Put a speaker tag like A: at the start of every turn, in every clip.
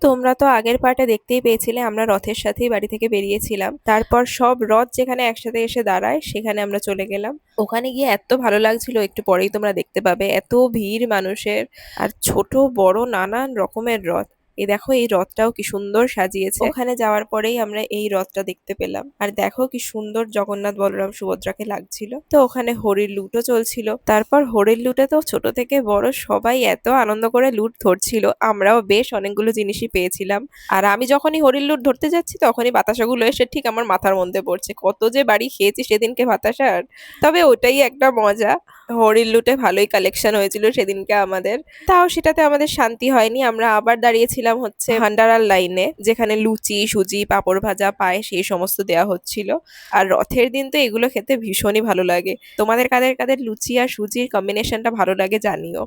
A: তোমরা তো আগের পার্টে দেখতেই পেয়েছিলে আমরা রথের সাথেই বাড়ি থেকে বেরিয়েছিলাম। তারপর সব রথ যেখানে একসাথে এসে দাঁড়ায় সেখানে আমরা চলে গেলাম। ওখানে গিয়ে এত ভালো লাগছিল, একটু পরেই তোমরা দেখতে পাবে। এত ভিড় মানুষের, আর ছোট বড় নানান রকমের রথ। এই দেখো এই রথটাও কি সুন্দর সাজিয়েছে। ওখানে যাওয়ার পরেই আমরা এই রথটা দেখতে পেলাম। আর দেখো কি সুন্দর জগন্নাথ বলরাম সুভদ্রাকে লাগছিল। তো ওখানে হরির লুটও চলছিল। তারপর হরির লুটে তো ছোট থেকে বড় সবাই এত আনন্দ করে লুট ধরছিল, আমরাও বেশ অনেকগুলো জিনিসই পেয়েছিলাম। আর আমি যখনই হরির লুট ধরতে যাচ্ছি তখনই বাতাসাগুলো এসে ঠিক আমার মাথার মধ্যে পড়ছে। কত যে বাড়ি খেয়েছি সেদিনকে বাতাসার, তবে ওটাই একটা মজা। হরির লুটে ভালোই কালেকশন হয়েছিল সেদিনকে আমাদের। তাও সেটাতে আমাদের শান্তি হয়নি, আমরা আবার দাঁড়িয়েছিলাম হচ্ছে ভান্ডারার লাইনে, যেখানে লুচি সুজি পাঁপড় ভাজা পায়েস এই সমস্ত দেওয়া হচ্ছিল। আর রথের দিন তো এগুলো খেতে ভীষণই ভালো লাগে। তোমাদের কাদের কাদের লুচি আর সুজির কম্বিনেশনটা ভালো লাগে জানিও।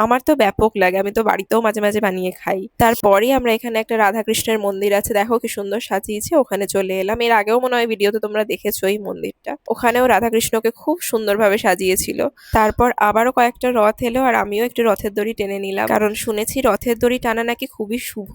A: আমার তো ব্যাপক লাগে, আমি তো বাড়িতেও মাঝে মাঝে বানিয়ে খাই। তারপরে আমরা এখানে একটা রাধাকৃষ্ণের মন্দির আছে, দেখো কি সুন্দর সাজিয়েছে, ওখানে চলে এলাম। এর আগেও মনে হয় ভিডিওতে তোমরা দেখেছো এই মন্দিরটা। ওখানেও রাধাকৃষ্ণকে খুব সুন্দরভাবে সাজিয়েছিল। তারপর আবারও কয়েকটা রথ এলো আর আমিও একটু রথের দড়ি টেনে নিলাম, কারণ শুনেছি রথের দড়ি টানা নাকি খুবই শুভ।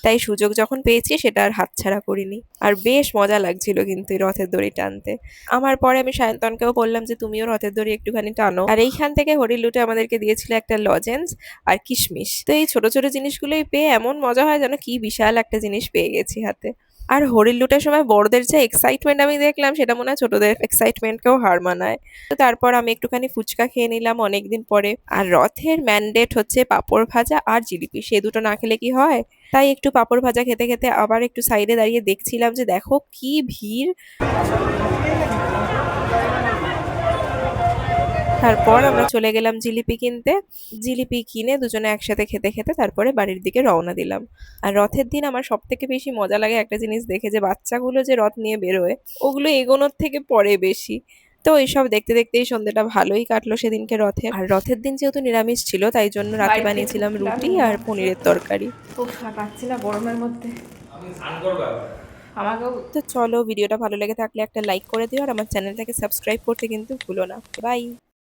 A: তাই সুযোগ যখন পেয়েছি সেটা আর হাতছাড়া করিনি। আর বেশ মজা লাগছিল কিন্তু এই রথের দড়ি টানতে। আমার পরে আমি সায়ন্তনকেও বললাম যে তুমিও রথের দড়ি একটুখানি টানো। আর এইখান থেকে হরির লুটে আমাদেরকে দিয়েছিল একটা লজেন্স আর কিশমিশ। তো এই ছোট ছোট জিনিসগুলোই পেয়ে এমন মজা হয় যেন কি বিশাল একটা জিনিস পেয়ে গেছি হাতে। আর হরির লুটের সময় বড়দের যে এক্সাইটমেন্ট আমি দেখলাম সেটা মনে হয় ছোটদের এক্সাইটমেন্টকেও হার মানায়। তো তারপর আমি একটুখানি ফুচকা খেয়ে নিলাম অনেকদিন পরে। আর রথের ম্যান্ডেট হচ্ছে পাঁপড় ভাজা আর জিলিপি, সে দুটো না খেলে কি হয়। তাই একটু পাঁপড় ভাজা খেতে খেতে আবার একটু সাইডে দাঁড়িয়ে দেখছিলাম যে দেখো কি ভিড়। তারপর আমরা চলে গেলাম জিলিপি কিনতে। জিলিপি কিনে দুজনে একসাথে খেতে খেতে তারপরে বাড়ির দিকে রওনা দিলাম। আর রথের দিন আমার সব থেকে বেশি মজা লাগে একটা জিনিস দেখে, যে বাচ্চাগুলো যে রথ নিয়ে বেরোয় ওগুলো এগোনোর থেকে পরে বেশি। তো এইসব দেখতে দেখতেই সন্ধ্যেটা ভালোই কাটলো সেদিনকে রথে। আর রথের দিন যেহেতু নিরামিষ ছিল তাই জন্য রাতে বানিয়েছিলাম রুটি আর পনিরের তরকারি।
B: পাচ্ছি না গরমের মধ্যে আমাকেও।
A: তো চলো, ভিডিওটা ভালো লেগে থাকলে একটা লাইক করে দিও আর আমার চ্যানেলটাকে সাবস্ক্রাইব করতে কিন্তু ভুলো না। বাই।